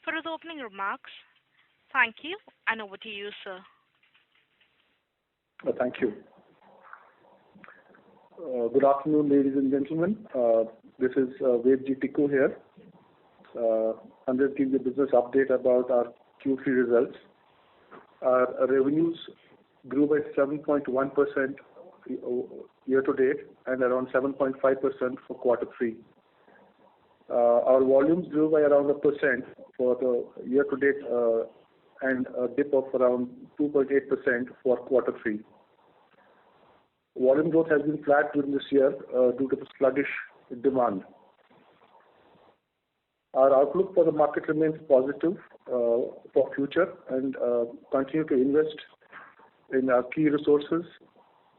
for his opening remarks. Thank you, and over to you, sir. Thank you. Good afternoon, ladies and gentlemen. This is Vedji Tikku here. I'm just giving you a business update about our Q3 results. Our revenues grew by 7.1% year to date and around 7.5% for quarter three. Our volumes grew by around 1% for the year to date and a dip of around 2.8% for quarter three. Volume growth has been flat during this year due to the sluggish demand. Our outlook for the market remains positive for future and continue to invest in our key resources,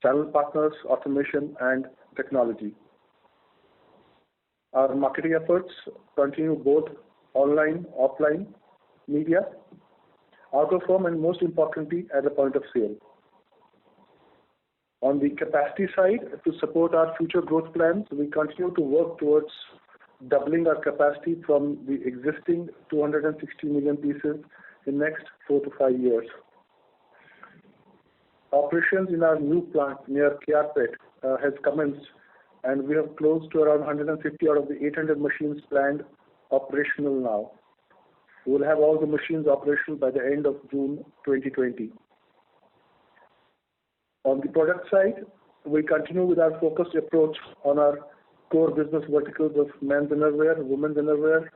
channel partners, automation, and technology. Our marketing efforts continue both online, offline, media, out of home, and most importantly, at the point of sale. On the capacity side, to support our future growth plans, we continue to work towards doubling our capacity from the existing 260 million pieces in next 4 to 5 years. Operations in our new plant near Kyarpet has commenced, and we have close to around 150 out of the 800 machines planned operational now. We will have all the machines operational by the end of June 2020. On the product side, we continue with our focused approach on our core business verticals of men's innerwear, women's innerwear,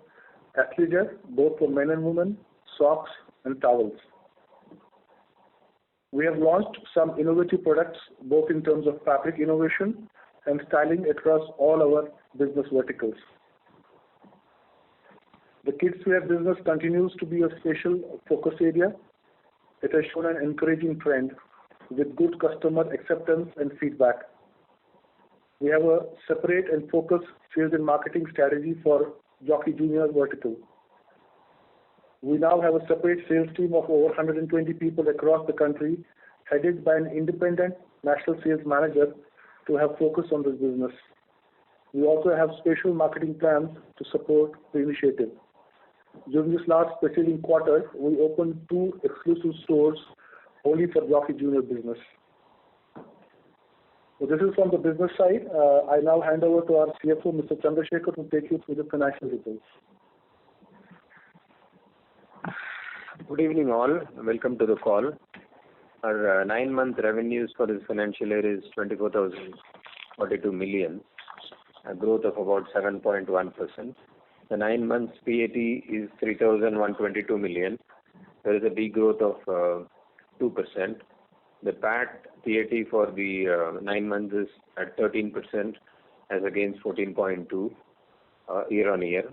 athleisure, both for men and women, socks, and towels. We have launched some innovative products, both in terms of fabric innovation and styling across all our business verticals. The kids wear business continues to be a special focus area. It has shown an encouraging trend with good customer acceptance and feedback. We have a separate and focused sales and marketing strategy for Jockey Junior vertical. We now have a separate sales team of over 120 people across the country, headed by an independent national sales manager to have focus on this business. We also have special marketing plans to support the initiative. During this last preceding quarter, we opened 2 exclusive stores only for Jockey Junior business. So this is from the business side. I now hand over to our CFO, Mr. Chandrasekhar, to take you through the financial results. Good evening all. Welcome to the call. Our 9-month revenues for this financial year is 24,042 million, a growth of about 7.1%. The 9 months PAT is 3,122 million. There is a degrowth of 2%. The PAT for the 9 months is at 13% as against 14.2 year on year.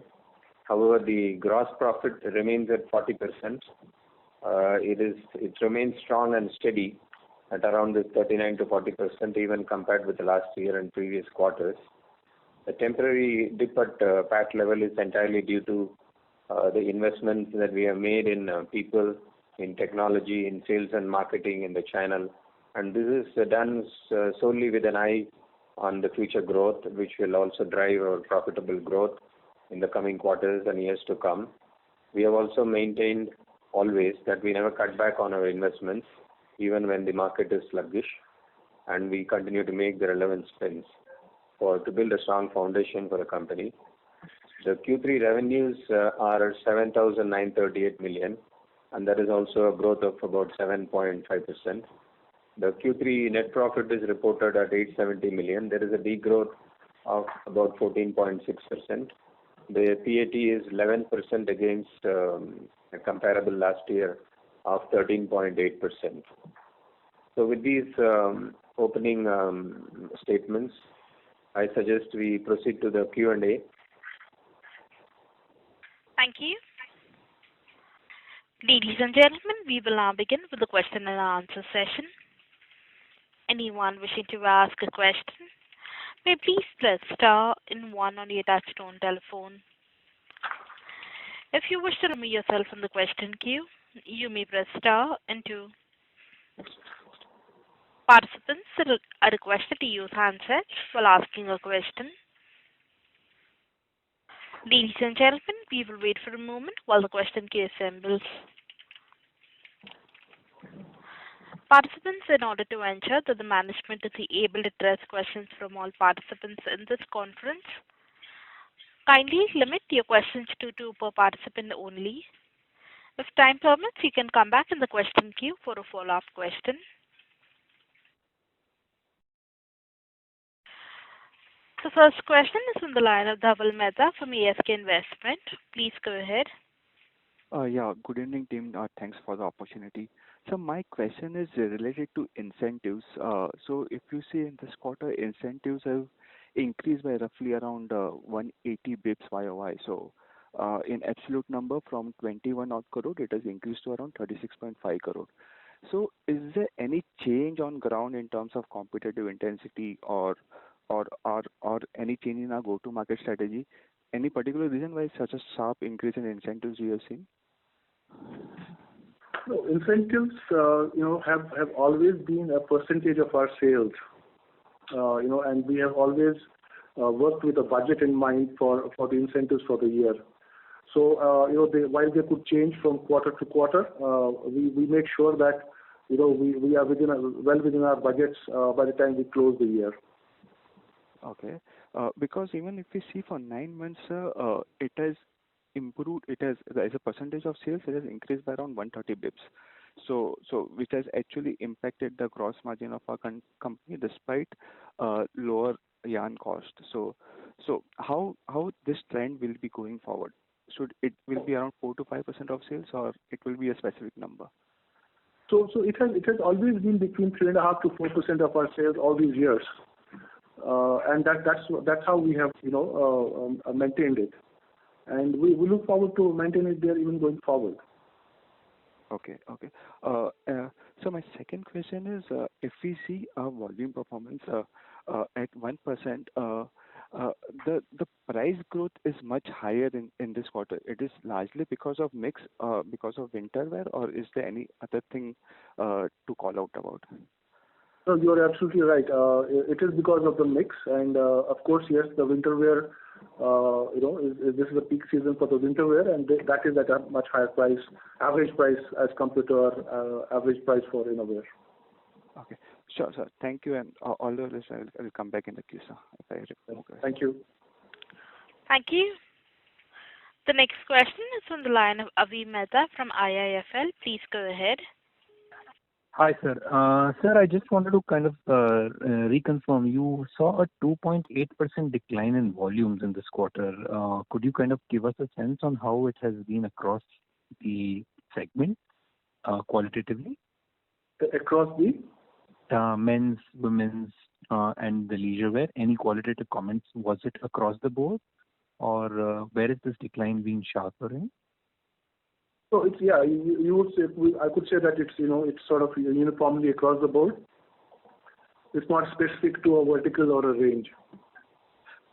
However, the gross profit remains at 40%. It remains strong and steady at around this 39 to 40% even compared with the last year and previous quarters. The temporary dip at PAT level is entirely due to the investments that we have made in people, in technology, in sales and marketing, in the channel. And this is done solely with an eye on the future growth, which will also drive our profitable growth in the coming quarters and years to come. We have also maintained always that we never cut back on our investments, even when the market is sluggish, and we continue to make the relevant spends to build a strong foundation for the company. The Q3 revenues are 7,938 million, and that is also a growth of about 7.5%. The Q3 net profit is reported at 870 million. There is a degrowth of about 14.6%. The PAT is 11% against a comparable last year of 13.8%. So with these opening statements, I suggest we proceed to the Q&A. Thank you. Ladies and gentlemen, we will now begin with the question and answer session. Anyone wishing to ask a question may please press star and 1 on your touchtone telephone. If you wish to remove yourself from the question queue, you may press star and 2. Participants are requested to use handsets while asking a question. Ladies and gentlemen, we will wait for a moment while the question queue assembles. Participants, in order to ensure that the management is able to address questions from all participants in this conference, kindly limit your questions to two per participant only. If time permits, you can come back in the question queue for a follow-up question. The first question is from the line of Dhaval Mehta from ASK Investment. Please go ahead. Yeah, good evening, team. Thanks for the opportunity. So my question is related to incentives. So if you see in this quarter, incentives have increased by roughly around 180 bips YOY. So in absolute number from 21 odd crore, it has increased to around 36.5 crore. So is there any change on ground in terms of competitive intensity or any change in our go-to-market strategy? Any particular reason why such a sharp increase in incentives we have seen? No, incentives, have always been a percentage of our sales. And we have always worked with a budget in mind for the incentives for the year. So, while they could change from quarter to quarter, we make sure that, we are well within our budgets by the time we close the year. Okay. Because even if we see for 9 months, it has improved. It has, as a percentage of sales, it has increased by around 130 bips. So which has actually impacted the gross margin of our company despite lower yarn cost. So how this trend will be going forward? Should it will be around 4 to 5% of sales, or it will be a specific number? So it has always been between 3.5 to 4% of our sales all these years, and that's how we have maintained it, and we look forward to maintain it there even going forward. Okay. So my second question is, if we see our volume performance at 1%, the price growth is much higher in this quarter. It is largely because of mix, because of winter wear, or is there any other thing to call out about? No, you are absolutely right. It is because of the mix, and of course, yes, the winter wear. This is a peak season for the winter wear, and that is at a much higher price, average price as compared to our average price for innerwear. Okay, sure, sir. Thank you, and all the rest I will come back in the queue, sir. Thank you. Thank you. The next question is from the line of Avi Mehta from IIFL. Please go ahead. Hi, sir. Sir, I just wanted to kind of reconfirm. You saw a 2.8% decline in volumes in this quarter. Could you kind of give us a sense on how it has been across the segment, qualitatively? Across the? Men's, women's, and the leisure wear. Any qualitative comments? Was it across the board, or where is this decline being sharper in? So it's, yeah, you would say, I could say that it's sort of uniformly across the board. It's not specific to a vertical or a range.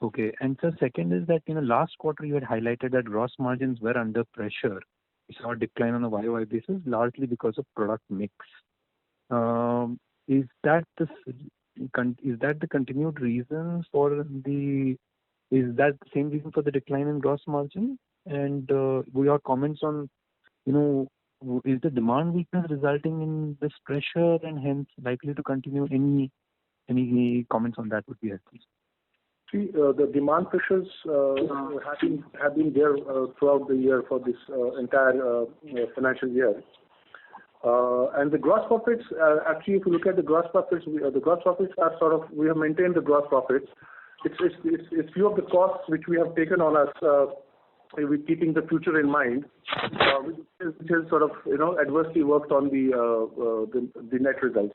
Okay. And so second is that, last quarter you had highlighted that gross margins were under pressure. You saw a decline on a YOY basis, largely because of product mix. Is that the continued reason for is that the same reason for the decline in gross margin? And your comments on, is the demand weakness resulting in this pressure and hence likely to continue? Any comments on that would be helpful. See, the demand pressures have been there throughout the year for this entire financial year. And the gross profits, actually, if you look at the gross profits, the gross profits are sort of, we have maintained the gross profits. It's few of the costs which we have taken on us, with keeping the future in mind, which has sort of, adversely worked on the net results.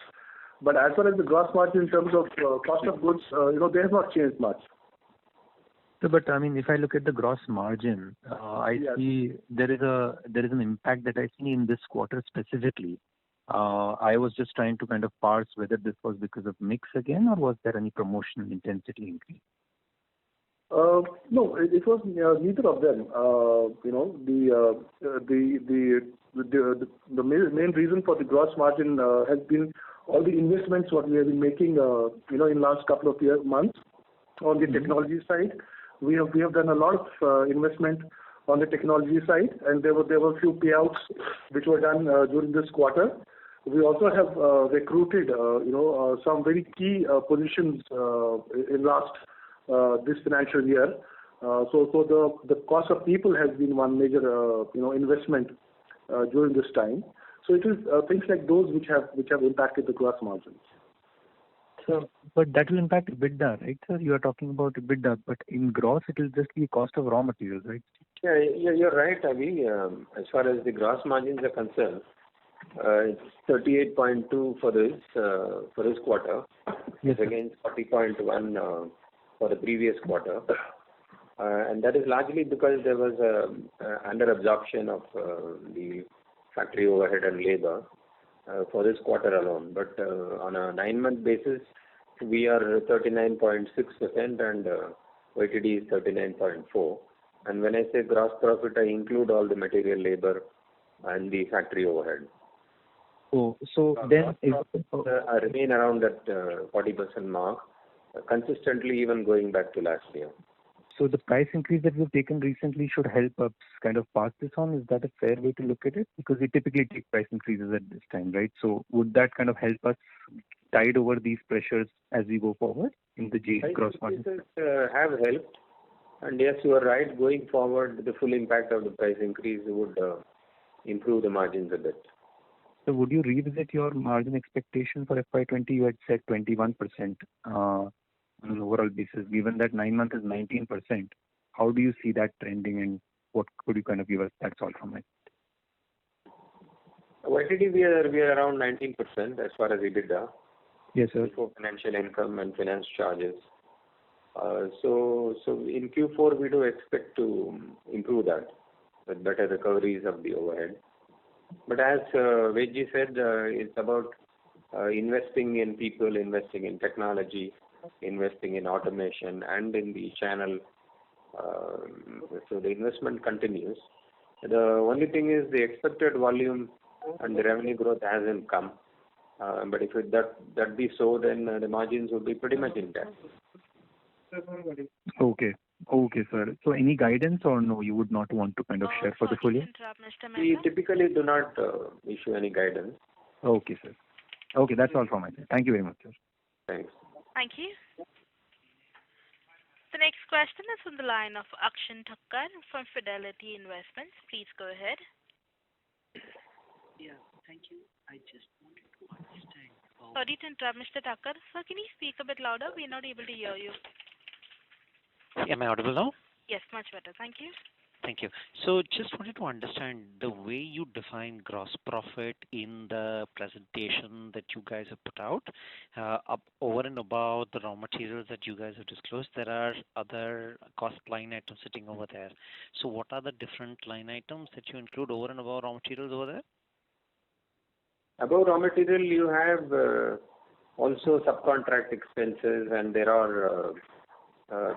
But as far as the gross margin in terms of cost of goods, they have not changed much. So, but I mean, if I look at the gross margin, I see there is an impact that I see in this quarter specifically. I was just trying to kind of parse whether this was because of mix again, or was there any promotional intensity increase? No, it was neither of them. The main reason for the gross margin has been all the investments what we have been making, in last couple of months on the technology side, we have done a lot of investment on the technology side, and there were a few payouts which were done during this quarter. We also have recruited some very key positions in last this financial year. So the cost of people has been one major investment during this time. So it is things like those which have impacted the gross margins. So, but that will impact EBITDA, right, sir? You are talking about EBITDA, but in gross, it will just be cost of raw materials, right? Yeah, you're right, Avi. As far as the gross margins are concerned, it's 38.2 for this quarter, yes, against 40.1 for the previous quarter, and that is largely because there was under absorption of the factory overhead and labor for this quarter alone. But on a 9-month basis, we are 39.6% and YTD is 39.4. And when I say gross profit, I include all the material labor and the factory overhead. Oh, so then I remain around that 40% mark, consistently even going back to last year. So the price increase that we've taken recently should help us kind of pass this on. Is that a fair way to look at it? Because we typically take price increases at this time, right? So would that kind of help us tide over these pressures as we go forward in the gross margin? Price increases have helped. And yes, you are right. Going forward, the full impact of the price increase would improve the margins a bit. So would you revisit your margin expectation for FY20? You had said 21% on an overall basis. Given that 9 months is 19%, how do you see that trending, and what could you kind of give us? That's all from my side. YTD we are around 19% as far as EBITDA. Yes, sir. Before financial income and finance charges. So in Q4 we do expect to improve that with better recoveries of the overhead. But as Vedji said, it's about investing in people, investing in technology, investing in automation and in the channel. So the investment continues. The only thing is the expected volume and the revenue growth hasn't come. But if that be so, then the margins would be pretty much intact. Okay, sir. So any guidance or no, you would not want to kind of share for the full year? We typically do not issue any guidance. Okay, sir. Okay, that's all from my side. Thank you very much, sir. Thanks. Thank you. The next question is from the line of Akshan Thakkar from Fidelity Investments. Please go ahead. Yeah, thank you. I just wanted to understand. Sorry to interrupt, Mr. Thakkar. Sir, can you speak a bit louder? We're not able to hear you. Am I audible now? Yes, much better. Thank you. Thank you. So just wanted to understand the way you define gross profit in the presentation that you guys have put out. Up over and above the raw materials that you guys have disclosed, there are other cost line items sitting over there. So what are the different line items that you include over and above raw materials over there? Above raw material, you have also subcontract expenses, and there are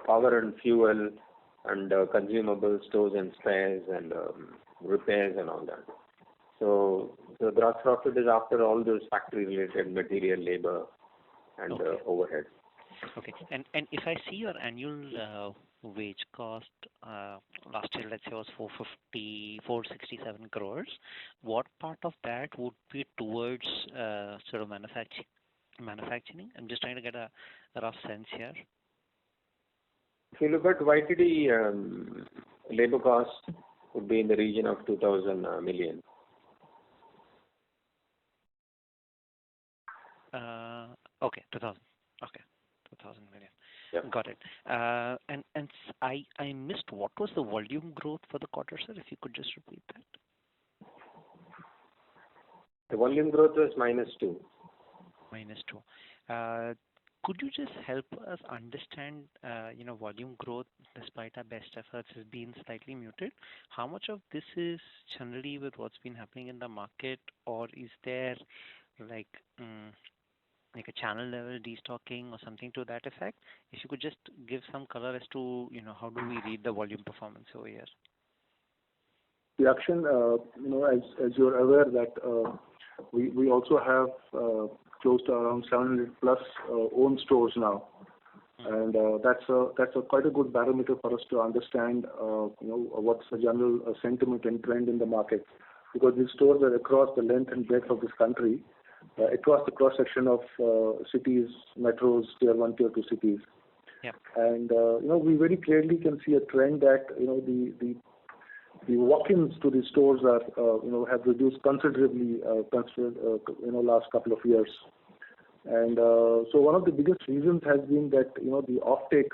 power and fuel and consumable stores and spares and repairs and all that. So the gross profit is after all those factory-related material, labor, and overhead. Okay. And if I see your annual wage cost last year, let's say, was 467 crores, what part of that would be towards sort of manufacturing? I'm just trying to get a rough sense here. If you look at YTD, labor cost would be in the region of 2,000 million. Okay, 2,000. Okay, 2,000 million. Yep. Got it. And I missed what was the volume growth for the quarter, sir? If you could just repeat that. The volume growth was -2. -2. Could you just help us understand, volume growth, despite our best efforts, has been slightly muted? How much of this is generally with what's been happening in the market, or is there like a channel level destocking or something to that effect? If you could just give some color as to, how do we read the volume performance over here? The action, as you're aware that we also have close to around 700 plus own stores now. And that's quite a good barometer for us to understand, what's the general sentiment and trend in the market, because these stores are across the length and breadth of this country, across the cross section of cities, metros, tier 1, tier 2 cities. Yeah. And we very clearly can see a trend that the walk-ins to the stores are have reduced considerably last couple of years. And so one of the biggest reasons has been that the offtake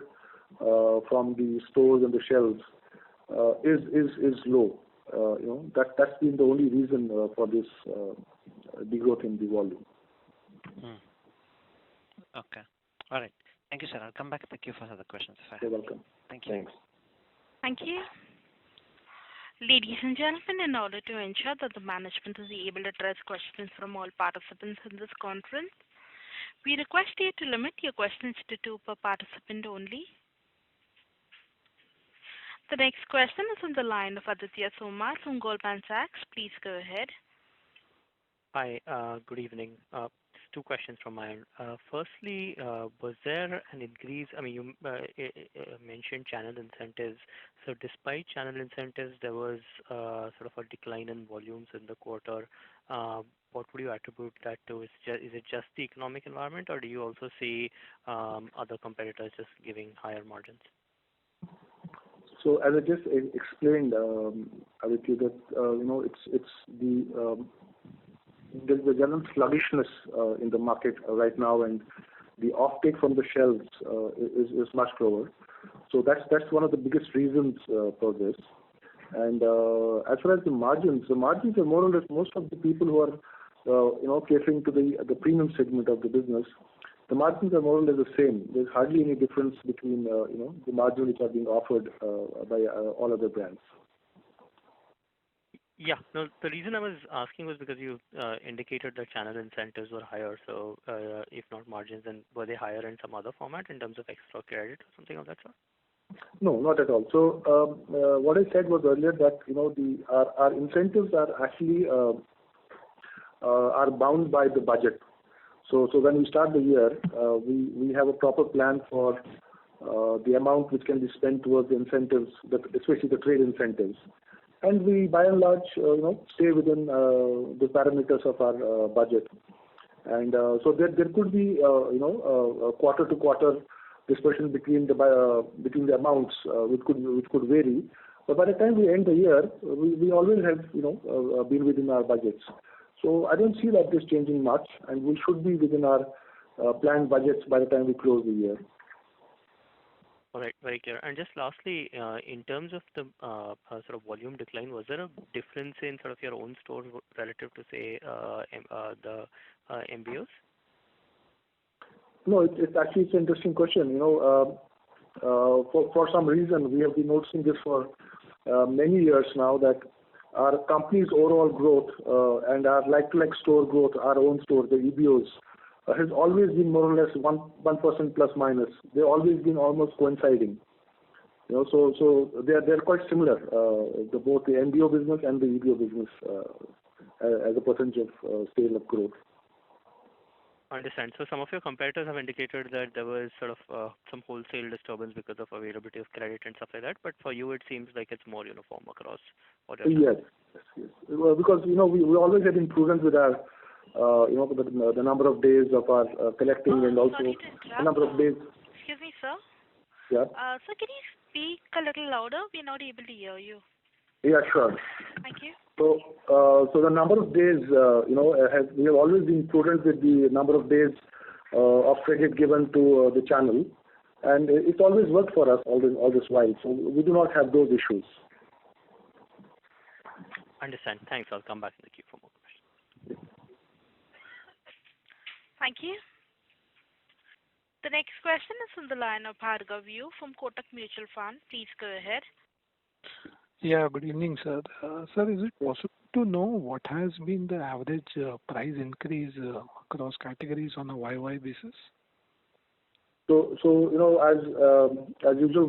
from the stores and the shelves is low. That's been the only reason for this degrowth in the volume. Okay. All right. Thank you, sir. I'll come back to the queue for other questions if I have. You're welcome. Thank you. Thanks. Thank you. Ladies and gentlemen, in order to ensure that the management is able to address questions from all participants in this conference, we request you to limit your questions to 2 per participant only. The next question is on the line of Aditya Somar from Goldman Sachs. Please go ahead. Hi, good evening. Just 2 questions from my end. Firstly, was there an increase? I mean, you mentioned channel incentives. So despite channel incentives, there was sort of a decline in volumes in the quarter. What would you attribute that to? Is it just the economic environment, or do you also see other competitors just giving higher margins? So as I just explained, Aditya, that it's the general sluggishness in the market right now, and the offtake from the shelves is much lower. So that's one of the biggest reasons for this. And as far as the margins are more or less, most of the people who are catering to the premium segment of the business, the margins are more or less the same. There's hardly any difference between the margins which are being offered by all other brands. Yeah. No, the reason I was asking was because you indicated that channel incentives were higher. So if not margins, then were they higher in some other format in terms of extra credit or something of that sort? No, not at all. So what I said was earlier that our incentives are actually are bound by the budget. So when we start the year, we have a proper plan for the amount which can be spent towards the incentives, especially the trade incentives. And we, by and large, stay within the parameters of our budget. And so there could be, quarter to quarter dispersion between the amounts, which could vary. But by the time we end the year, we always have, been within our budgets. So I don't see that this changing much, and we should be within our planned budgets by the time we close the year. All right, very clear. And just lastly, in terms of the sort of volume decline, was there a difference in sort of your own stores relative to, say, the MBOs? No, it's actually an interesting question. For some reason, we have been noticing this for many years now, that our company's overall growth and our like-to-like store growth, our own stores, the EBOs, has always been more or less 1% plus minus. They've always been almost coinciding. So they're quite similar, both the MBO business and the EBO business as a percentage of sale of growth. I understand. So some of your competitors have indicated that there was sort of some wholesale disturbance because of availability of credit and stuff like that. But for you, it seems like it's more uniform across. Yes. Well, because we always have been prudent with our the number of days of our collecting and also the number of days. Excuse me, sir. Yeah. Sir, can you speak a little louder? We're not able to hear you. Yeah, sure. Thank you. So the number of days, we have always been prudent with the number of days of credit given to the channel, and it's always worked for us all this while. So we do not have those issues. Understand. Thanks. I'll come back in the queue for more questions. Thank you. The next question is from the line of Bhargav Yu from Kotak Mutual Fund. Please go ahead. Yeah, good evening, sir. Sir, is it possible to know what has been the average price increase across categories on a YY basis? So as usual,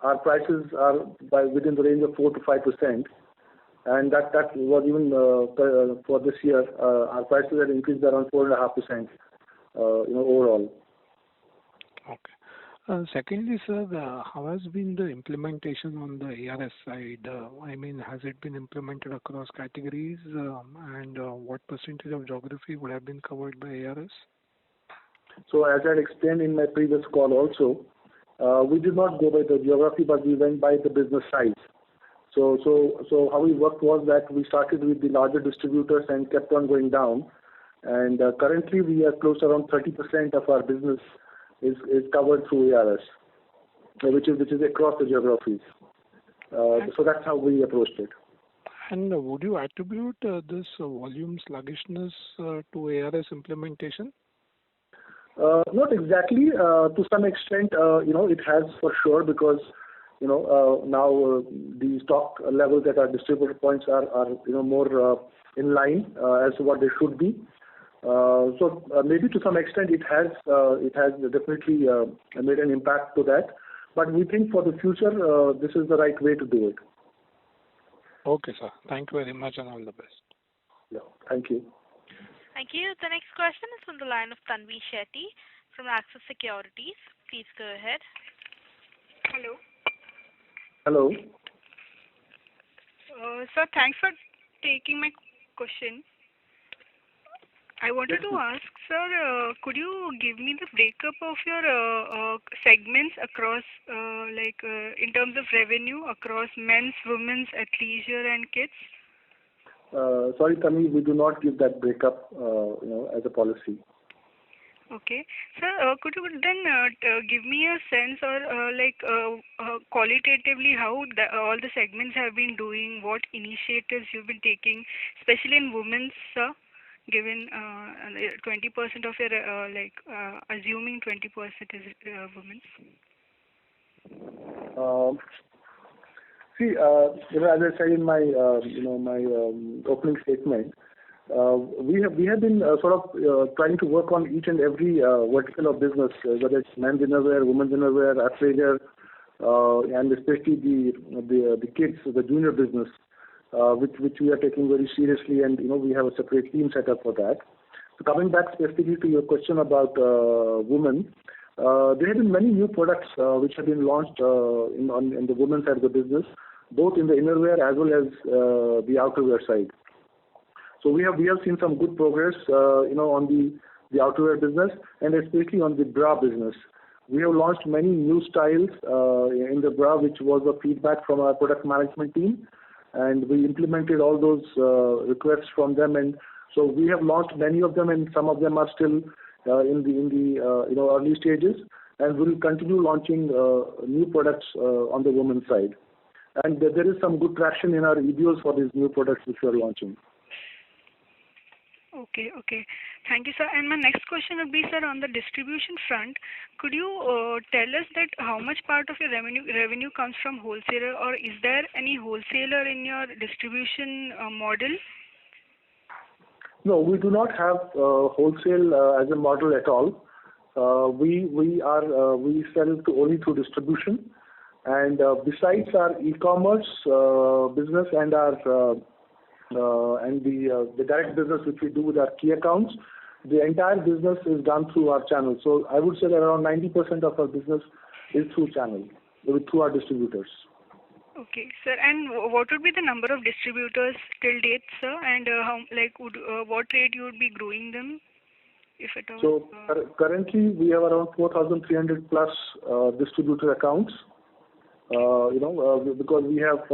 our prices are within the range of 4 to 5%, and that was even for this year. Our prices had increased around 4.5%. Overall. Okay. Secondly, sir, how has been the implementation on the ARS side? I mean, has it been implemented across categories? And what percentage of geography would have been covered by ARS? So as I had explained in my previous call also, we did not go by the geography, but we went by the business size. So how we worked was that we started with the larger distributors and kept on going down. And currently we are close to around 30% of our business is covered through ARS, which is across the geographies. So that's how we approached it. And would you attribute this volume sluggishness to ARS implementation? Not exactly. To some extent, it has for sure, because now the stock levels at our distributor points are more in line as to what they should be. So maybe to some extent it has definitely made an impact to that. But we think for the future this is the right way to do it. Okay, sir. Thank you very much and all the best. Yeah. Thank you. Thank you. The next question is from the line of Tanvi Shetty from Axis Securities. Please go ahead. Hello. Hello. Sir, thanks for taking my question. I wanted to ask, sir, could you give me the breakup of your segments across, in terms of revenue across men's, women's, athleisure, and kids? Sorry, Tami, we do not give that breakup, as a policy. Okay. Sir, could you then give me a sense or qualitatively how all the segments have been doing, what initiatives you've been taking, especially in women's, sir, given 20% of your, assuming 20% is women's? See, as I said in my, my opening statement, we have been sort of trying to work on each and every vertical of business, whether it's men's innerwear, women's innerwear, athleisure, and especially the kids, the junior business, which we are taking very seriously, and we have a separate team set up for that. So coming back specifically to your question about women, there have been many new products which have been launched in the women's side of the business, both in the innerwear as well as the outerwear side. So we have seen some good progress, on the outerwear business, and especially on the bra business. We have launched many new styles in the bra, which was a feedback from our product management team, and we implemented all those requests from them. And so we have launched many of them, and some of them are still in the early stages, and we'll continue launching new products on the women's side. And there is some good traction in our EBOs for these new products which we are launching. Okay. Thank you, sir. And my next question would be, sir, on the distribution front, could you tell us that how much part of your revenue comes from wholesaler, or is there any wholesaler in your distribution model? No, we do not have wholesale as a model at all. We sell only through distribution, and besides our e-commerce business and our and the direct business which we do with our key accounts, the entire business is done through our channel. So I would say that around 90% of our business is through channel, through our distributors. Okay, sir. And what would be the number of distributors till date, sir? And what rate you would be growing them, if at all? So currently we have around 4,300 plus distributor accounts. Because we have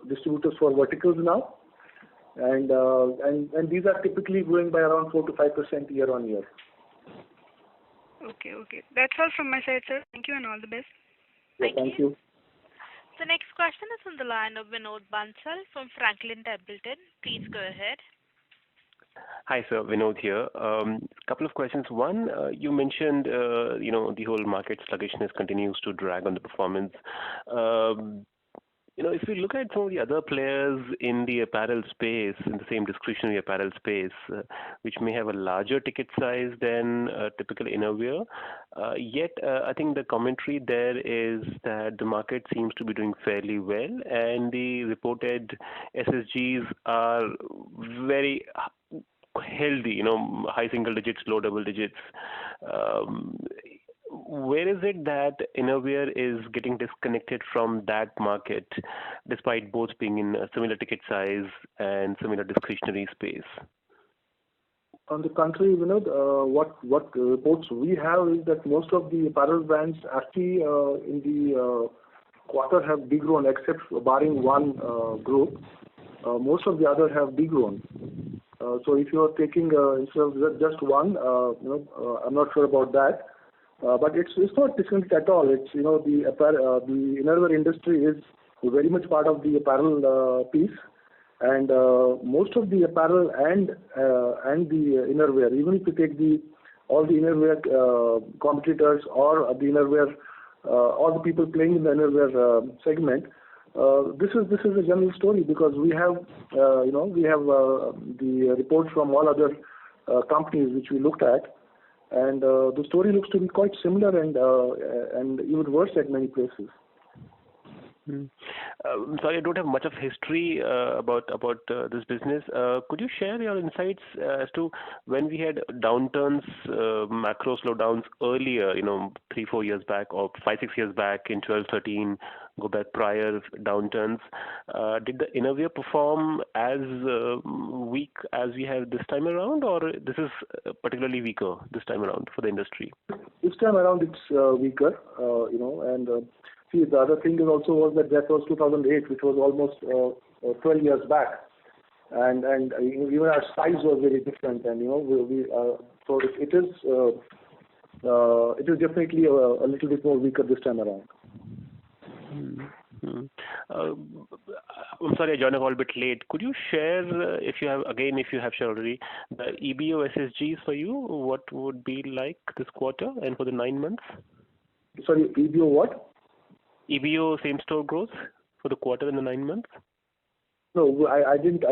distributors for verticals now. And these are typically growing by around 4 to 5% year on year. Okay. That's all from my side, sir. Thank you and all the best. Thank you. The next question is on the line of Vinod Bansal from Franklin Templeton. Please go ahead. Hi, sir. Vinod here. Couple of questions. One, you mentioned, the whole market sluggishness continues to drag on the performance. If we look at some of the other players in the apparel space, in the same discretionary apparel space, which may have a larger ticket size than typical innerwear, yet I think the commentary there is that the market seems to be doing fairly well, and the reported SSGs are very healthy, high single digits, low double digits. where is it that innerwear is getting disconnected from that market, despite both being in a similar ticket size and similar discretionary space? On the contrary, what reports we have is that most of the apparel brands actually in the quarter have degrown, except barring one group. Most of the others have degrown. So if you are taking instead of just one, I'm not sure about that. But it's not disconnected at all. It's the innerwear industry is very much part of the apparel piece, and most of the apparel and the innerwear, even if you take all the innerwear competitors or the innerwear, all the people playing in the innerwear segment, this is a general story, because we have the reports from all other companies which we looked at, and the story looks to be quite similar and even worse at many places. Sorry, I don't have much of history about this business. Could you share your insights as to when we had downturns, macro slowdowns earlier, 3-4 years back, or 5-6 years back in 12-13, go back prior downturns? Did the innerwear perform as weak as we have this time around, or this is particularly weaker this time around for the industry? This time around it's weaker, and see, the other thing is also was that was 2008, which was almost 12 years back, and even our size was very different, and so it is definitely a little bit more weaker this time around. I'm sorry, I joined a call a bit late. Could you share, if you have shared already, the EBO SSGs for you? What would be like this quarter and for the 9 months? Sorry, EBO what? EBO same-store growth for the quarter and the 9 months? No, I didn't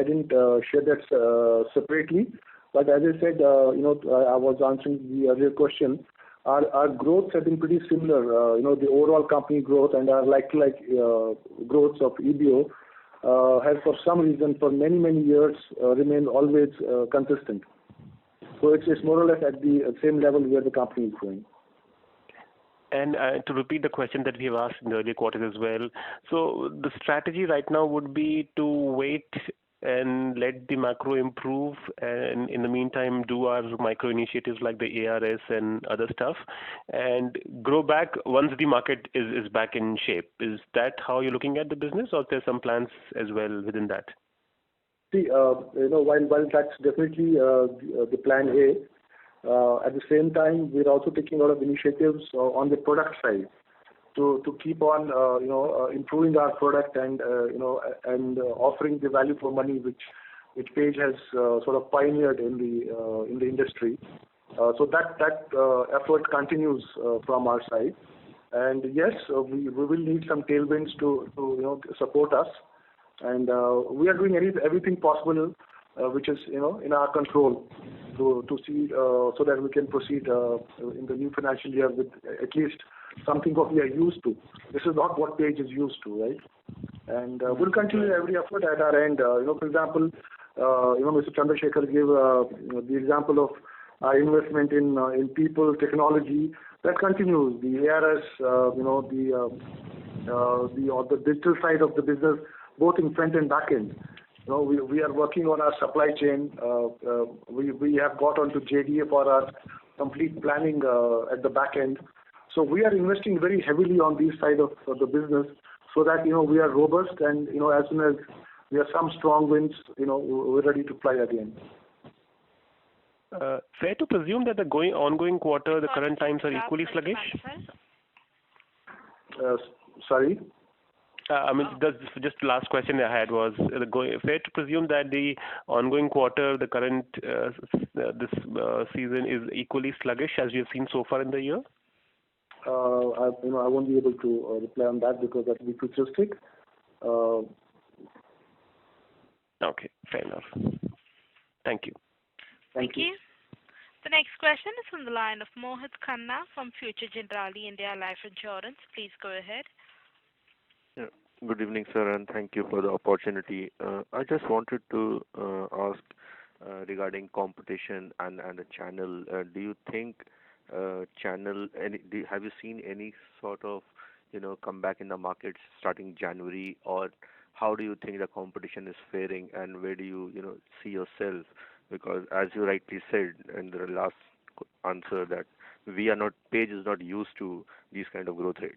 share that separately. But as I said, I was answering the earlier question. Our growths have been pretty similar. The overall company growth and our like-to-like growths of EBO have, for some reason, for many years, remained always consistent. So it's more or less at the same level where the company is going. And to repeat the question that we have asked in the earlier quarters as well, so the strategy right now would be to wait and let the macro improve, and in the meantime do our micro initiatives like the ARS and other stuff, and grow back once the market is back in shape. Is that how you're looking at the business, or there's some plans as well within that? See, while that's definitely the plan A, at the same time, we're also taking a lot of initiatives on the product side to keep on, improving our product and offering the value for money, which Page has sort of pioneered in the industry. So that effort continues from our side. And yes, we will need some tailwinds to support us. And we are doing everything possible, which is in our control, to see so that we can proceed in the new financial year with at least something what we are used to. This is not what Page is used to, right? And we'll continue every effort at our end. For example, Mr. Chandrasekhar gave the example of our investment in people, technology. That continues. The ARS, the digital side of the business, both in front and back end. We are working on our supply chain. We have got onto JDA for our complete planning at the back end. So we are investing very heavily on these side of the business, so that we are robust, and as soon as we have some strong winds, we're ready to fly again. Fair to presume that the ongoing quarter, the current times are equally sluggish? Sorry? Just the last question I had was, fair to presume that the ongoing quarter, the current this season is equally sluggish as we have seen so far in the year? I won't be able to reply on that, because that would be futuristic. Okay, fair enough. Thank you. Thank you. The next question is from the line of Mohit Khanna from Future Generali India Life Insurance. Please go ahead. Good evening, sir, and thank you for the opportunity. I just wanted to ask regarding competition and the channel. Do you think channel? Have you seen any sort of comeback in the markets starting January, or how do you think the competition is faring, and where do you see yourself? Because as you rightly said in the last answer, that Page is not used to these kind of growth rates.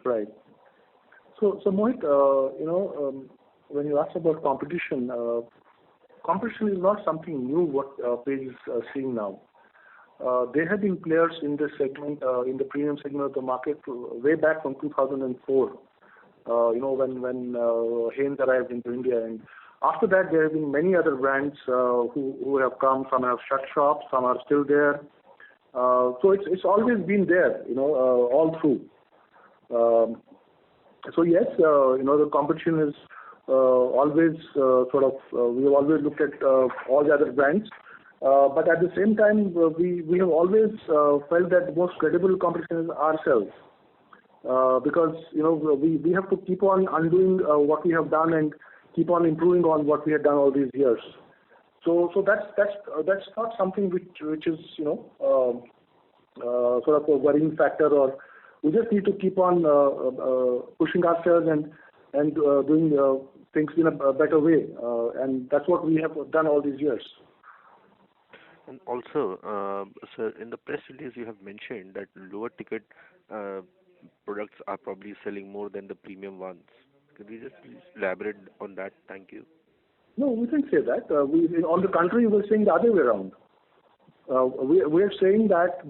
Right. So Mohit, when you ask about competition, competition is not something new what Page is seeing now. There have been players in this segment, in the premium segment of the market way back from 2004. When Hanes arrived into India, and after that there have been many other brands who have come. Some have shut shop, some are still there. So it's always been there, all through. So yes, the competition is always we have always looked at all the other brands, but at the same time we have always felt that the most credible competition is ourselves, because we have to keep on undoing what we have done and keep on improving on what we have done all these years. So that's not something which is sort of a worrying factor, or we just need to keep on pushing ourselves and doing things in a better way, and that's what we have done all these years. And also, sir, in the press release you have mentioned that lower ticket products are probably selling more than the premium ones. Could you just please elaborate on that? Thank you. No, we didn't say that. On the contrary, we're saying the other way around. We're saying that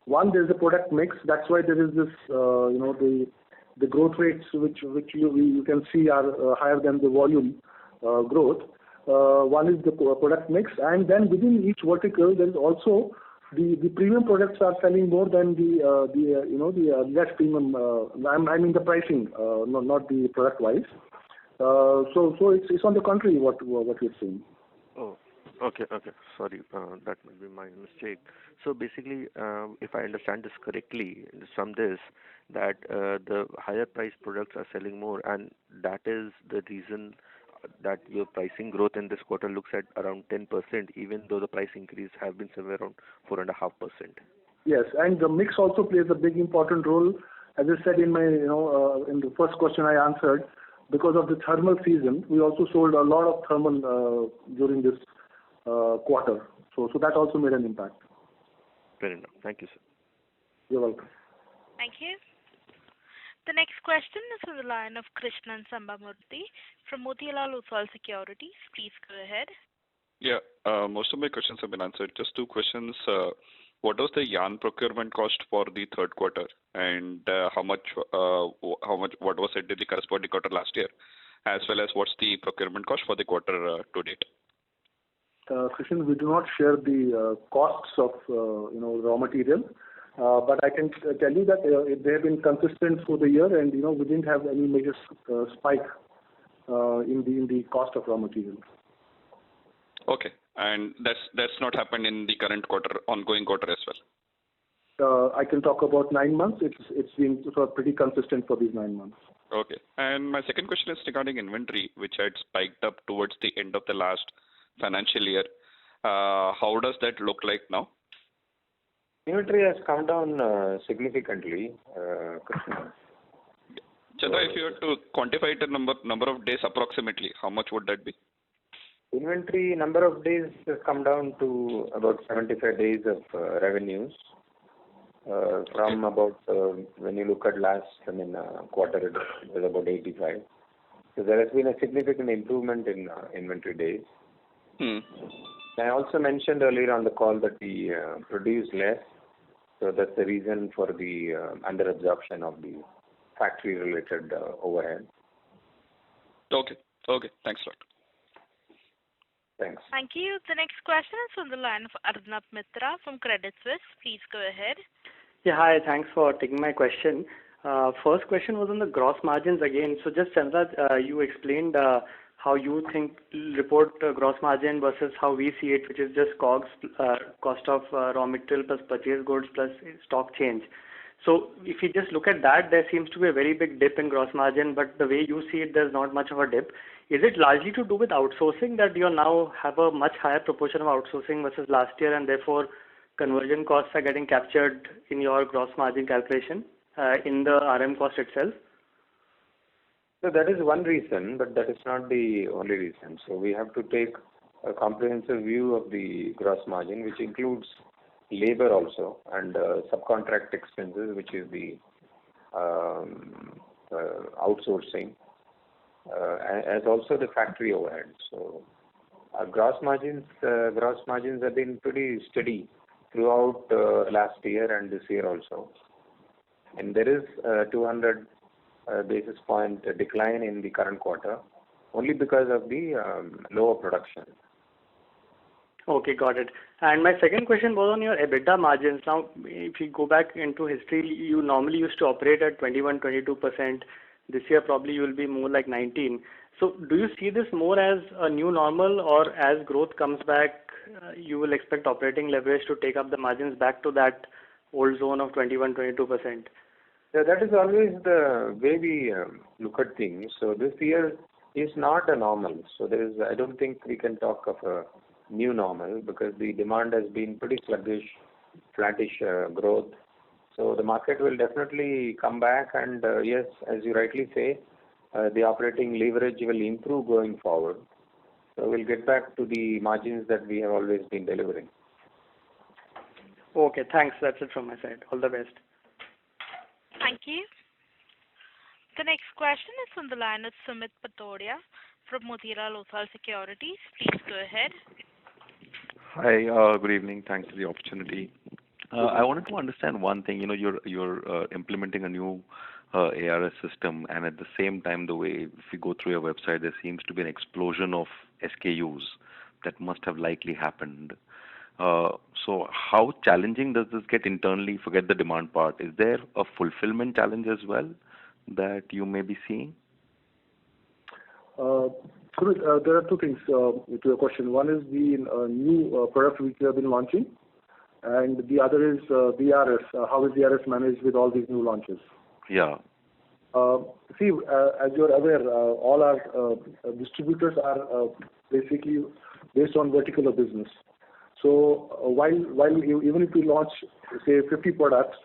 one, there's a product mix. That's why there is this, the growth rates which you can see are higher than the volume growth. One is the product mix, and then within each vertical there is also the premium products are selling more than the less premium. I mean the pricing, not the product wise. So it's on the contrary what we're saying. Oh, okay. Sorry, that might be my mistake. So basically, if I understand this correctly, from this, that the higher priced products are selling more, and that is the reason that your pricing growth in this quarter looks at around 10%, even though the price increase have been somewhere around 4.5%. Yes, and the mix also plays a big important role. As I said in my, in the first question I answered, because of the thermal season, we also sold a lot of thermal during this quarter. So that also made an impact. Fair enough. Thank you, sir. You're welcome. Thank you. The next question is on the line of Krishnan Sambamurthy from Motilal Oswal Securities. Please go ahead. Yeah, most of my questions have been answered. Just two questions. What was the yarn procurement cost for the third quarter, and what was it in the corresponding quarter last year, as well as what's the procurement cost for the quarter to date? Krishnan, we do not share the costs of raw material. But I can tell you that they have been consistent for the year, and we didn't have any major spike in the cost of raw material. Okay, and that's not happened in the current quarter, ongoing quarter as well. I can talk about 9 months. It's been sort of pretty consistent for these 9 months. Okay, and my second question is regarding inventory, which had spiked up towards the end of the last financial year. How does that look like now? Inventory has come down significantly. Chandra, if you were to quantify the number of days approximately, how much would that be? Inventory number of days has come down to about 75 days of revenues from about, when you look at last quarter, it was about 85. So there has been a significant improvement in inventory days. I also mentioned earlier on the call that we produce less, so that's the reason for the under absorption of the factory related overhead. Okay, thanks a lot. Thanks. Thank you. The next question is on the line of Arnab Mitra from Credit Suisse. Please go ahead. Yeah, hi. Thanks for taking my question. First question was on the gross margins again. So just Chandra, you explained how you think report gross margin versus how we see it, which is just COGS, cost of raw material plus purchase goods plus stock change. So if you just look at that, there seems to be a very big dip in gross margin, but the way you see it, there's not much of a dip. Is it largely to do with outsourcing, that you now have a much higher proportion of outsourcing versus last year, and therefore conversion costs are getting captured in your gross margin calculation in the RM cost itself? So that is one reason, but that is not the only reason. So we have to take a comprehensive view of the gross margin, which includes labor also and subcontract expenses, which is the outsourcing, as also the factory overhead. So our gross margins have been pretty steady throughout last year and this year also. And there is 200 basis point decline in the current quarter, only because of the lower production. Okay, got it. And my second question was on your EBITDA margins. Now, if you go back into history, you normally used to operate at 21, 22%. This year, probably you will be more like 19. So do you see this more as a new normal, or as growth comes back, you will expect operating leverage to take up the margins back to that old zone of 21, 22%? Yeah, that is always the way we look at things. So this year is not a normal. So I don't think we can talk of a new normal, because the demand has been pretty sluggish, flattish growth. So the market will definitely come back, and yes, as you rightly say, the operating leverage will improve going forward. So we'll get back to the margins that we have always been delivering. Okay, thanks. That's it from my side. All the best. Thank you. The next question is from the line of Sumit Patodia from Motilal Oswal Securities. Please go ahead. Hi, good evening. Thanks for the opportunity. I wanted to understand one thing. You're implementing a new ARS system, and at the same time, the way if you go through your website, there seems to be an explosion of SKUs that must have likely happened. So how challenging does this get internally? Forget the demand part. Is there a fulfillment challenge as well that you may be seeing? There are two things to your question. One is the new product which we have been launching, and the other is the RS. How is the RS managed with all these new launches? Yeah. See, as you're aware, all our distributors are basically based on vertical of business. So even if we launch, say, 50 products,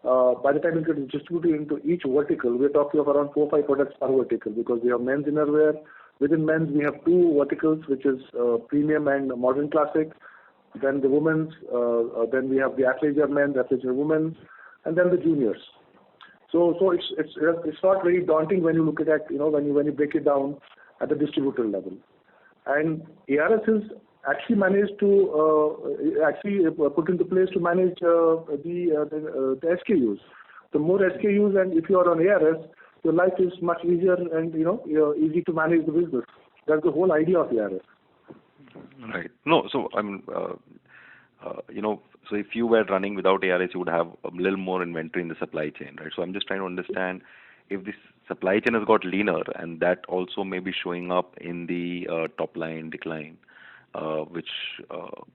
by the time it gets distributed into each vertical, we're talking of around 4 or 5 products per vertical, because we have men's innerwear. Within men's, we have 2 verticals, which is premium and modern classic. Then the women's, then we have the athleisure men, athleisure women, and then the juniors. So it's not very daunting when you look at that, when you break it down at the distributor level. And ARS is actually managed to put into place to manage the SKUs. The more SKUs, and if you are on ARS, your life is much easier and easy to manage the business. That's the whole idea of ARS. Right. No, so so if you were running without ARS, you would have a little more inventory in the supply chain, right? So I'm just trying to understand if this supply chain has got leaner, and that also may be showing up in the top line decline, which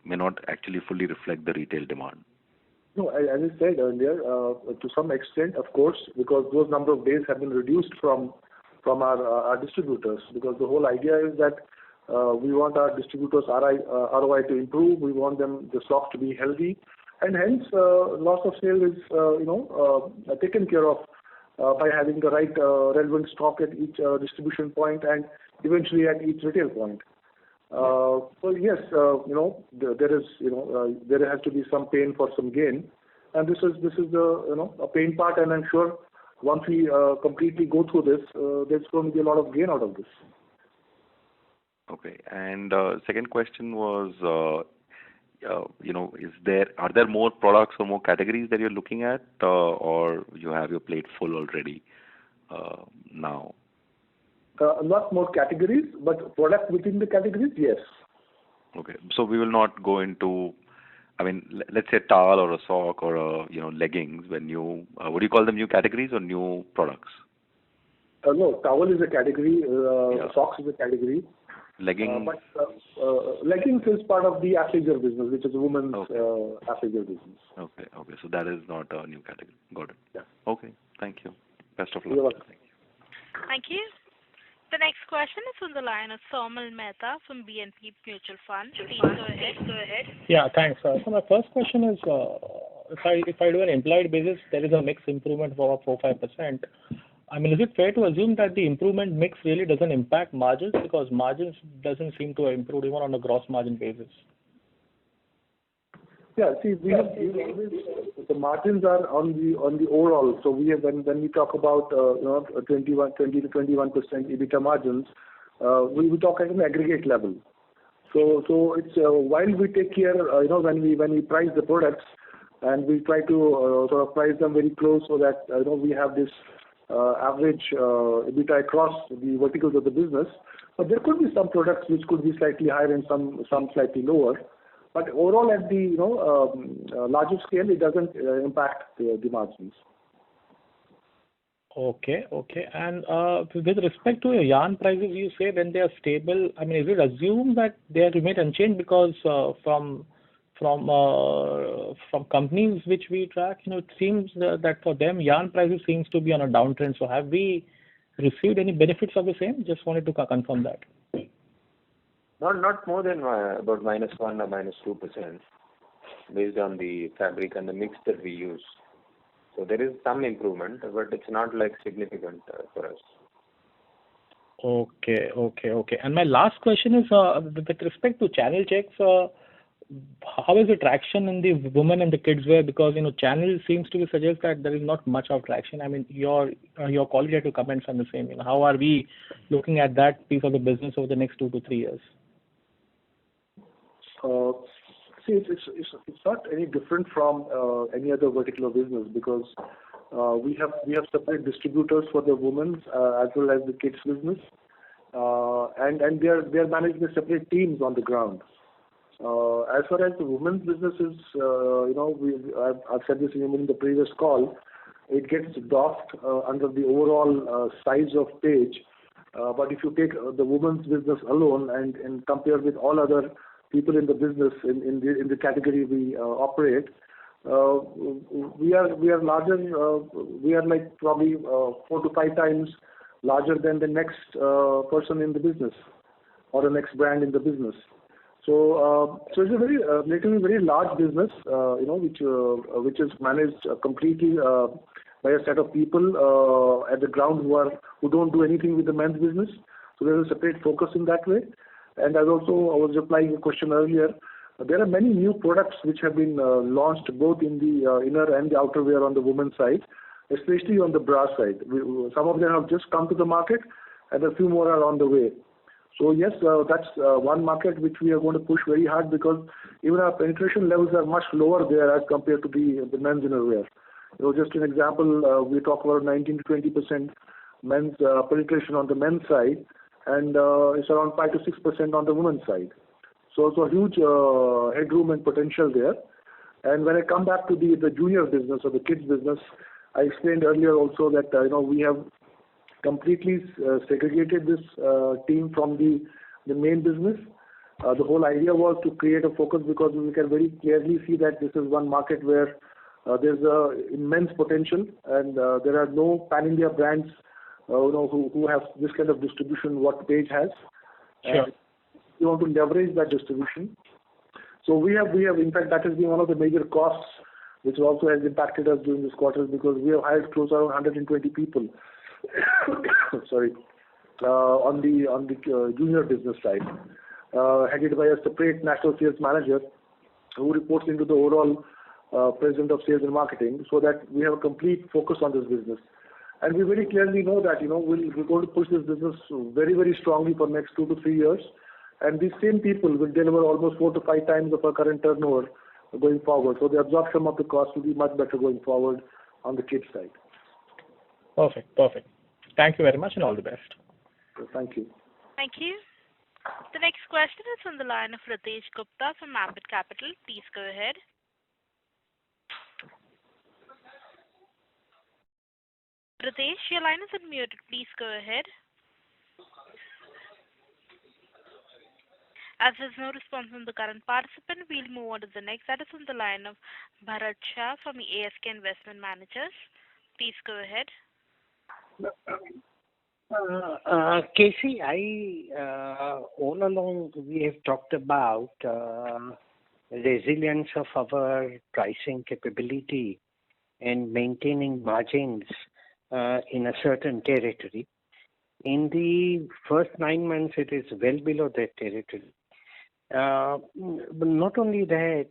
may not actually fully reflect the retail demand. No, as I said earlier, to some extent, of course, because those number of days have been reduced from our distributors, because the whole idea is that we want our distributors' ROI to improve. We want the stock to be healthy, and hence loss of sale is taken care of by having the right relevant stock at each distribution point and eventually at each retail point. So yes, there has to be some pain for some gain, and this is the a pain part, and I'm sure once we completely go through this, there's going to be a lot of gain out of this. Okay, and second question was, are there more products or more categories that you're looking at, or you have your plate full already now? Not more categories, but product within the categories, yes. Okay, so we will not go into, let's say towel or a sock or leggings. When you would you call them new categories or new products? No, towel is a category. Socks is a category. Leggings? Leggings is part of the athleisure business, which is women's athleisure business. Okay. So that is not a new category. Got it. Yeah. Okay. Thank you. Best of luck. You're welcome. Thank you. The next question is on the line of Somal Mehta from BNP Mutual Fund. Please go ahead. Yeah, thanks. So my first question is, if I do an implied basis, there is a mix improvement of about 4-5%. I mean, is it fair to assume that the improvement mix really doesn't impact margins, because margins doesn't seem to have improved even on a gross margin basis? Yeah, see, we have the margins are on the overall. So we have when we talk about 20 to 21% EBITDA margins, we talk at an aggregate level. So it's while we take care, when we price the products, and we try to sort of price them very close so that we have this average EBITDA across the verticals of the business. But there could be some products which could be slightly higher and some slightly lower. But overall, at the larger scale, it doesn't impact the margins. Okay. And with respect to your yarn prices, you say when they are stable. I mean, is it assumed that they have remained unchanged? Because from companies which we track, it seems that for them yarn prices seems to be on a downtrend. So have we received any benefits of the same? Just wanted to confirm that. Not more than about -1 or -2%, based on the fabric and the mix that we use. So there is some improvement, but it's not like significant for us. Okay. And my last question is with respect to channel checks. How is the traction in the women and the kids wear? Because channel seems to suggest that there is not much of traction. I mean, your qualitative comments on the same. How are we looking at that piece of the business over the next 2 to 3 years? See, it's not any different from any other vertical of business, because we have separate distributors for the women's as well as the kids business, and they are managed by separate teams on the ground. As far as the women's business is, I've said this even in the previous call, it gets docked under the overall size of page. But if you take the women's business alone and compare with all other people in the business in the category we operate, we are larger. We are like probably 4 to 5 times larger than the next person in the business or the next brand in the business. So it's a very relatively very large business, which is managed completely by a set of people at the ground who don't do anything with the men's business. So there's a separate focus in that way. And as also I was replying to a question earlier, there are many new products which have been launched both in the inner and the outerwear on the women's side, especially on the bra side. Some of them have just come to the market, and a few more are on the way. So yes, that's one market which we are going to push very hard, because even our penetration levels are much lower there as compared to the men's innerwear. Just an example, we talk about 19 to 20% men's penetration on the men's side, and it's around 5 to 6% on the women's side. So it's a huge headroom and potential there. And when I come back to the junior business or the kids business, I explained earlier also that we have completely segregated this team from the main business. The whole idea was to create a focus, because we can very clearly see that this is one market where there's immense potential, and there are no pan-India brands who have this kind of distribution what Page has. Sure. We want to leverage that distribution. So we have in fact, that has been one of the major costs which also has impacted us during this quarter, because we have hired close to around 120 people sorry, on the junior business side, headed by a separate national sales manager who reports into the overall president of sales and marketing, so that we have a complete focus on this business. And we very clearly know that we're going to push this business very, very strongly for next 2 to 3 years, and these same people will deliver almost 4 to 5 times of our current turnover going forward. So the absorption of the cost will be much better going forward on the kids side. Perfect. Thank you very much, and all the best. Thank you. Thank you. The next question is on the line of Ritesh Gupta from Ambit Capital. Please go ahead. Ritesh, your line is unmuted. Please go ahead. As there's no response from the current participant, we'll move on to the next. That is on the line of Bharat Shah from ASK Investment Managers. Please go ahead. Casey, all along we have talked about resilience of our pricing capability and maintaining margins in a certain territory. In the first 9 months, it is well below that territory. But not only that,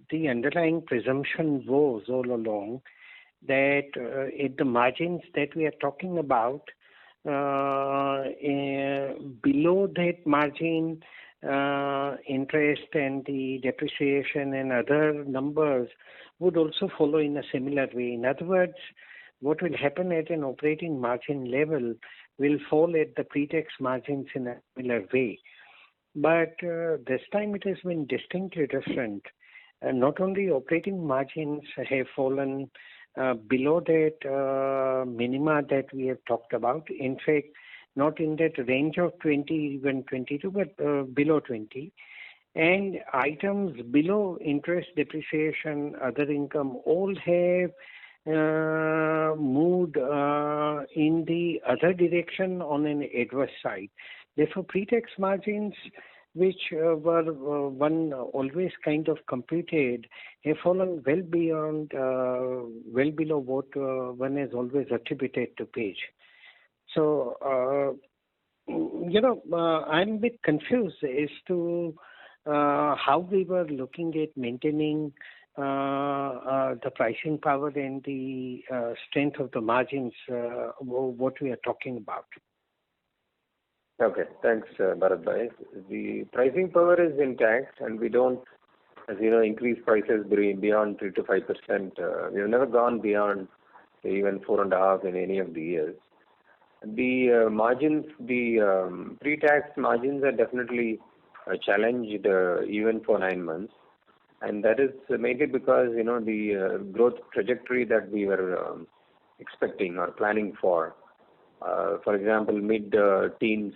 the underlying presumption was all along that at the margins that we are talking about, below that margin, interest and the depreciation and other numbers would also follow in a similar way. In other words, what will happen at an operating margin level will fall at the pre-tax margins in a similar way. But this time it has been distinctly different. Not only operating margins have fallen below that minima that we have talked about, in fact, not in that range of 20, even 22, but below 20. And items below interest, depreciation, other income all have moved in the other direction on an adverse side. Therefore, pre-tax margins, which were one always kind of computed, have fallen well beyond, well below what one has always attributed to Page. So, I'm a bit confused as to how we were looking at maintaining the pricing power and the strength of the margins, what we are talking about. Okay, thanks, Bharat Bhai. The pricing power is intact, and we don't, as you know, increase prices beyond 3 to 5%. We have never gone beyond even 4.5% in any of the years. The margins, the pre-tax margins are definitely challenged even for 9 months, and that is mainly because the growth trajectory that we were expecting or planning for example, mid-teens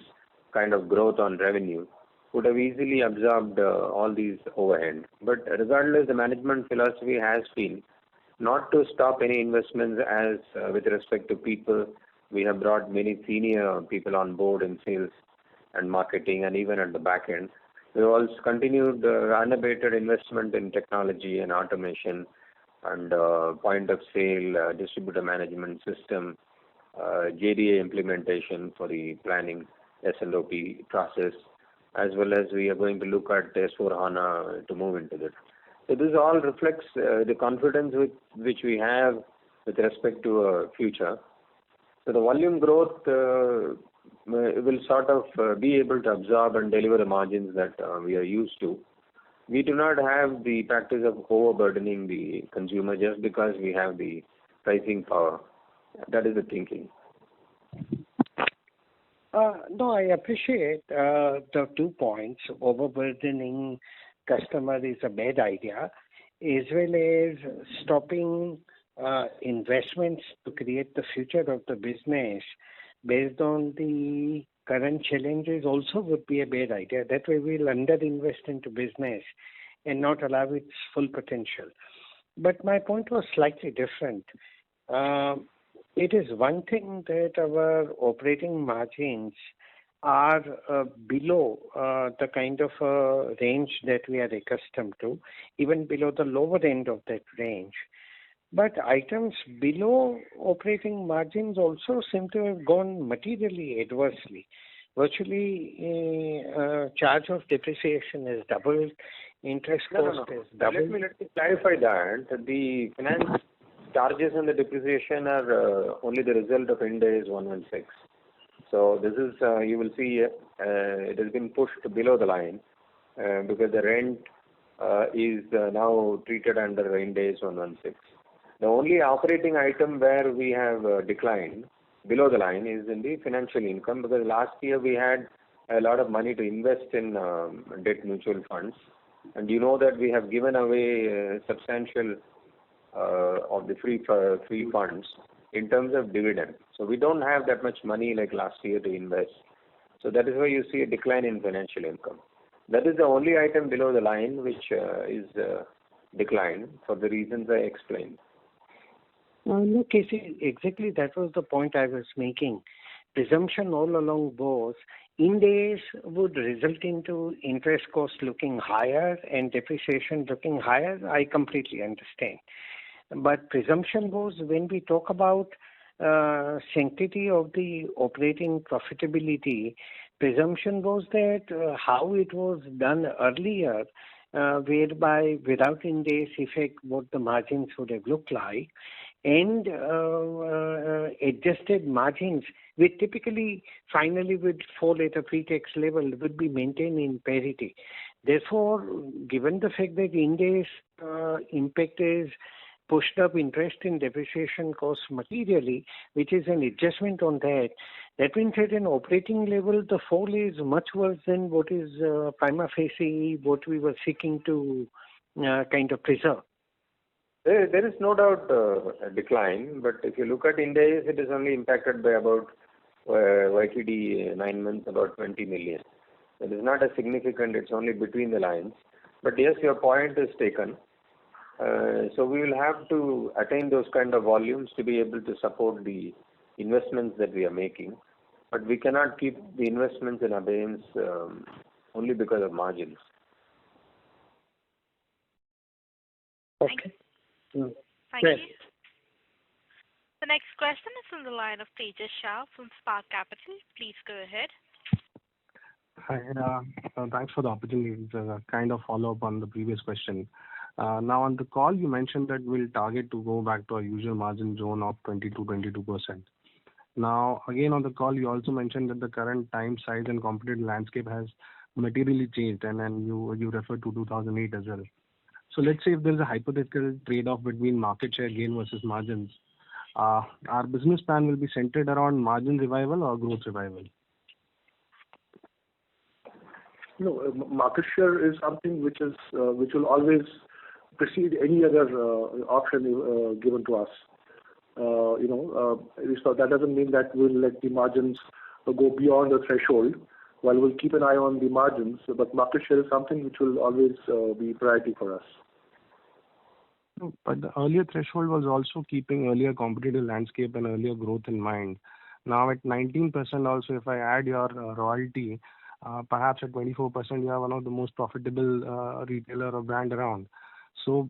kind of growth on revenue would have easily absorbed all these overhead. But regardless, the management philosophy has been not to stop any investments as with respect to people. We have brought many senior people on board in sales and marketing and even at the back end. We have also continued unabated investment in technology and automation and point of sale, distributor management system, JDA implementation for the planning S&OP process, as well as we are going to look at S4HANA to move into that. So this all reflects the confidence which we have with respect to future. So the volume growth will sort of be able to absorb and deliver the margins that we are used to. We do not have the practice of overburdening the consumer just because we have the pricing power. That is the thinking. No, I appreciate the 2 points. Overburdening customer is a bad idea, as well as stopping investments to create the future of the business based on the current challenges also would be a bad idea. That way we'll underinvest into business and not allow its full potential. But my point was slightly different. It is one thing that our operating margins are below the kind of range that we are accustomed to, even below the lower end of that range. But items below operating margins also seem to have gone materially adversely. Virtually, charge of depreciation is doubled, interest cost is doubled. Let me clarify that. The finance charges and the depreciation are only the result of Ind AS 116. So this is, you will see, it has been pushed below the line because the rent is now treated under Ind AS 116. The only operating item where we have declined below the line is in the financial income, because last year we had a lot of money to invest in debt mutual funds, and you know that we have given away substantial of the free funds in terms of dividend. So we don't have that much money like last year to invest. So that is why you see a decline in financial income. That is the only item below the line which is declined for the reasons I explained. No, Casey, exactly that was the point I was making. Presumption all along was Ind AS would result into interest costs looking higher and depreciation looking higher. I completely understand. But presumption was when we talk about sanctity of the operating profitability, presumption was that how it was done earlier, whereby without Ind AS effect, what the margins would have looked like, and adjusted margins, which typically finally would fall at a pre-tax level, would be maintained in parity. Therefore, given the fact that Ind AS impact is pushed up interest and depreciation costs materially, which is an adjustment on that, that means at an operating level, the fall is much worse than what is prima facie, what we were seeking to kind of preserve. There is no doubt a decline, but if you look at Ind AS, it is only impacted by about YTD 9 months, about 20 million. It is not a significant, it's only between the lines. But yes, your point is taken. So we will have to attain those kind of volumes to be able to support the investments that we are making. But we cannot keep the investments in abeyance only because of margins. Okay. Thank you. The next question is from the line of Tejas Shah from Spark Capital. Please go ahead. Hi, thanks for the opportunity. It's a kind of follow-up on the previous question. Now on the call, you mentioned that we'll target to go back to our usual margin zone of 20-22%. Now, again on the call, you also mentioned that the current time, size, and competitive landscape has materially changed, and then you referred to 2008 as well. So let's say if there's a hypothetical trade-off between market share gain versus margins, our business plan will be centered around margin revival or growth revival? No, market share is something which will always precede any other option given to us. So that doesn't mean that we'll let the margins go beyond the threshold. While we'll keep an eye on the margins, but market share is something which will always be priority for us. But the earlier threshold was also keeping earlier competitive landscape and earlier growth in mind. Now at 19% also, if I add your royalty, perhaps at 24%, you have one of the most profitable retailer or brand around. So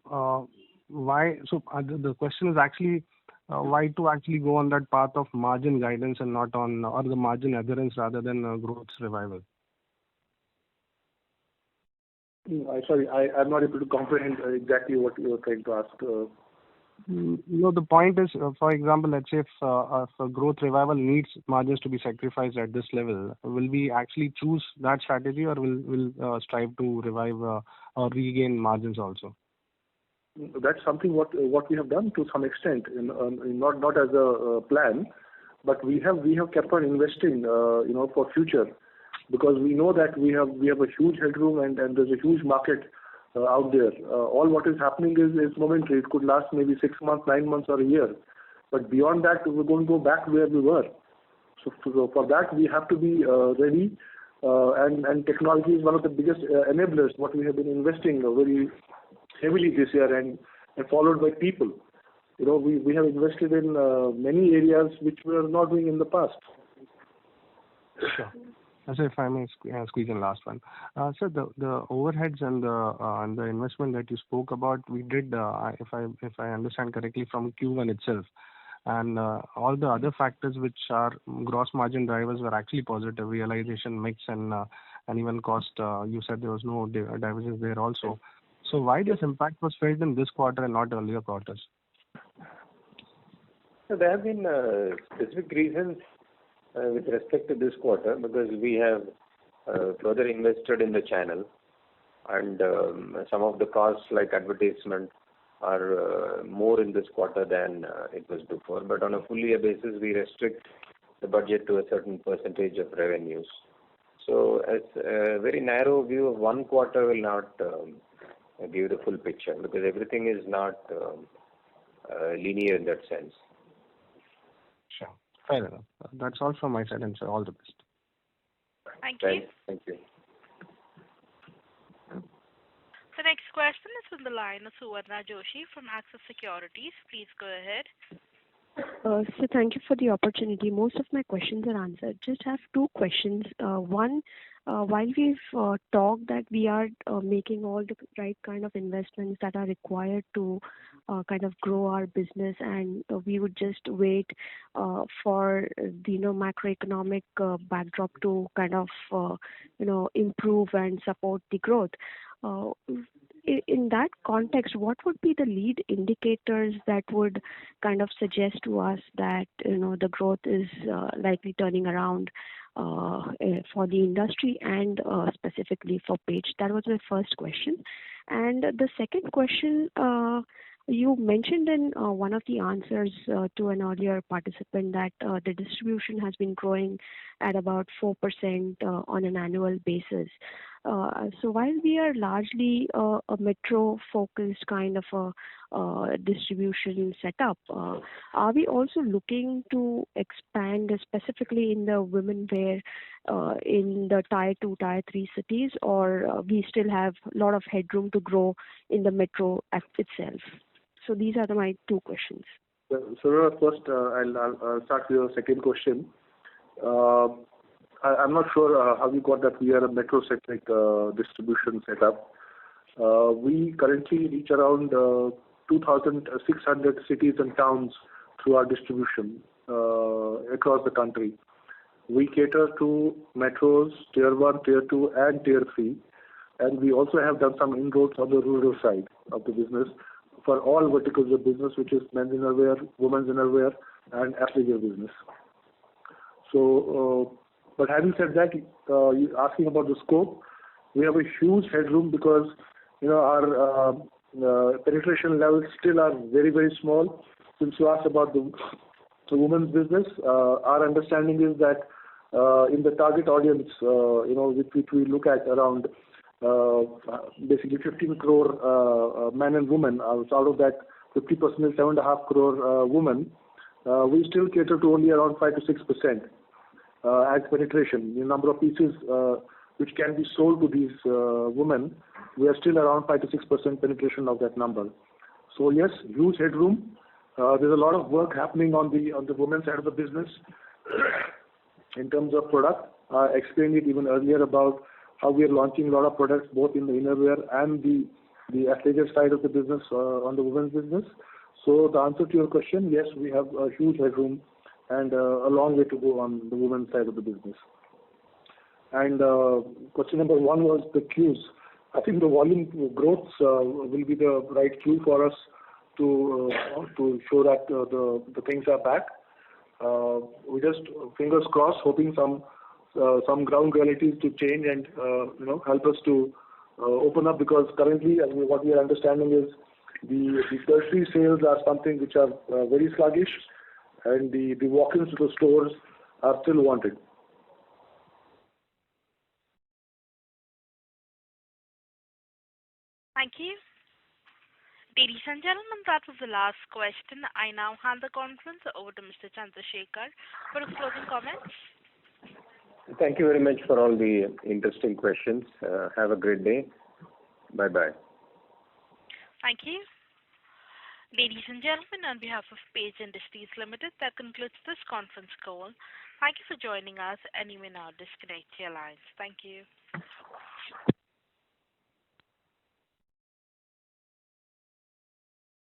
why? So the question is actually why to actually go on that path of margin guidance and not on or the margin adherence rather than growth revival? Sorry, I'm not able to comprehend exactly what you were trying to ask. No, the point is, for example, let's say if a growth revival needs margins to be sacrificed at this level, will we actually choose that strategy or will strive to revive or regain margins also? That's something what we have done to some extent, not as a plan, but we have kept on investing, for future, because we know that we have a huge headroom and there's a huge market out there. All what is happening is momentary. It could last maybe 6 months, 9 months, or a year, but beyond that we're going to go back where we were. So for that we have to be ready, and technology is one of the biggest enablers. What we have been investing very heavily this year and followed by people. We have invested in many areas which we were not doing in the past. Sure. So if I may squeeze in last one. So the overheads and the investment that you spoke about, we did, if I understand correctly, from Q1 itself. And all the other factors which are gross margin drivers were actually positive, realization, mix, and even cost. You said there was no divergence there also. So why this impact was felt in this quarter and not earlier quarters? So there have been specific reasons with respect to this quarter, because we have further invested in the channel, and some of the costs like advertisement are more in this quarter than it was before. But on a full year basis, we restrict the budget to a certain percentage of revenues. So as a very narrow view of one quarter will not give the full picture, because everything is not linear in that sense. Sure. Fair enough. That's all from my side, and sir, all the best. Thank you. Thank you. next question is from the line of Suvarna Joshi from Axis Securities. Please go ahead. So thank you for the opportunity. Most of my questions are answered. Just have two questions. One, while we've talked that we are making all the right kind of investments that are required to kind of grow our business, and we would just wait for the macroeconomic backdrop to kind of improve and support the growth. In that context, what would be the lead indicators that would kind of suggest to us that the growth is likely turning around for the industry and specifically for Page? That was my first question. And the second question, you mentioned in one of the answers to an earlier participant that the distribution has been growing at about 4% on an annual basis. So while we are largely a metro-focused kind of a distribution setup, are we also looking to expand specifically in the women wear in the Tier 2, Tier 3 cities, or we still have a lot of headroom to grow in the metro itself? So these are my two questions. So first, I'll start with your second question. I'm not sure how you got that we are a metro-centric distribution setup. We currently reach around 2,600 cities and towns through our distribution across the country. We cater to metros, Tier 1, Tier 2, and Tier 3. And we also have done some inroads on the rural side of the business for all verticals of business, which is men's innerwear, women's innerwear, and athleisure business. So, but having said that, you're asking about the scope. We have a huge headroom because our penetration levels still are very, very small. Since you asked about the women's business, our understanding is that in the target audience, which we look at around basically 15 crore men and women, out of that 50% is 7.5 crore women, we still cater to only around 5 to 6% as penetration. The number of pieces which can be sold to these women, we are still around 5 to 6% penetration of that number. So yes, huge headroom. There's a lot of work happening on the women's side of the business in terms of product. I explained it even earlier about how we are launching a lot of products both in the innerwear and the athleisure side of the business on the women's business. So the answer to your question, yes, we have a huge headroom and a long way to go on the women's side of the business. And question number one was the cues. I think the volume growth will be the right cue for us to show that the things are back. We just fingers crossed, hoping some ground realities to change and help us to open up, because currently what we are understanding is the tertiary sales are something which are very sluggish, and the walk-ins to the stores are still wanted. Thank you. Ladies and gentlemen, that was the last question. I now hand the conference over to Mr. Chandrasekhar for his closing comments. Thank you very much for all the interesting questions. Have a great day. Bye-bye. Thank you. Ladies and gentlemen, on behalf of Page Industries Limited, that concludes this conference call. Thank you for joining us, and you may now disconnect your lines. Thank you.